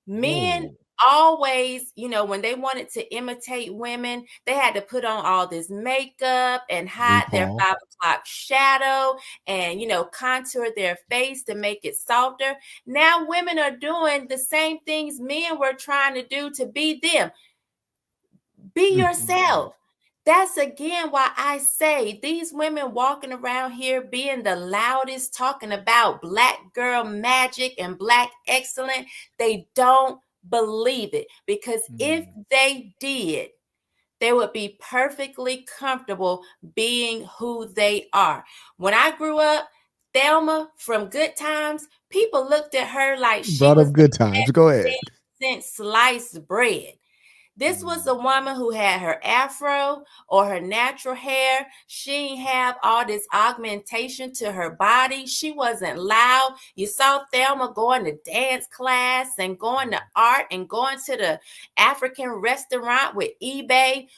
Men always, when they wanted to imitate women, they had to put on all this makeup and hide their 5 o'clock shadow and, contour their face to make it softer. Now women are doing the same things men were trying to do to be them. Be yourself. That's again why I say these women walking around here being the loudest, talking about Black girl magic and Black excellence, they don't believe it. Because if they did, they would be perfectly comfortable being who they are. When I grew up, Thelma from Good Times, people looked at her like she was Good times. Go ahead. since sliced bread. This was a woman who had her afro or her natural hair. She didn't have all this augmentation to her body. She wasn't loud. You saw Thelma going to dance class and going to art and going to the African restaurant with eBay.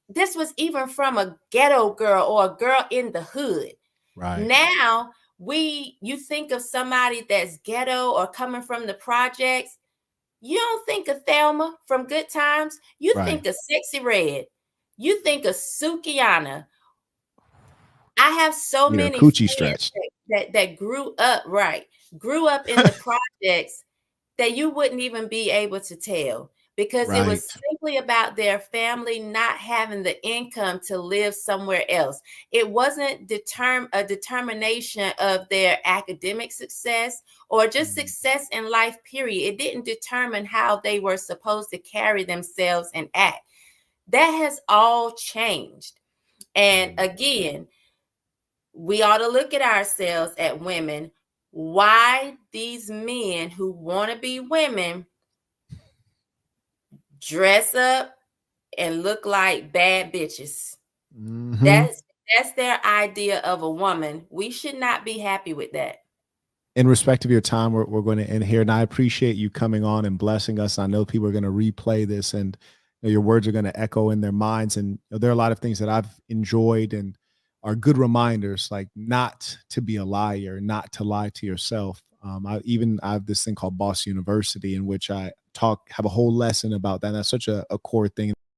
This was even from a ghetto girl or a girl in the hood. Now, you think of somebody that's ghetto or coming from the projects, you don't think of Thelma from Good Times. You think of Sexy Red. You think of Sukiana. I have so many friends that grew up in the projects that you wouldn't even be able to tell, because it was simply about their family not having the income to live somewhere else. It wasn't a determination of their academic success or just success in life, period. It didn't determine how they were supposed to carry themselves and act. That has all changed. And again, we ought to look at ourselves at women. Why these men who want to be women dress up and look like bad bitches? That's their idea of a woman. We should not be happy with that. In respect of your time, we're going to end here, and I appreciate you coming on and blessing us. I know people are going to replay this, and your words are going to echo in their minds. And there are a lot of things that I've enjoyed and are good reminders, like not to be a liar, not to lie to yourself. I have this thing called Boss University, in which I have a whole lesson about that. And that's such a core thing.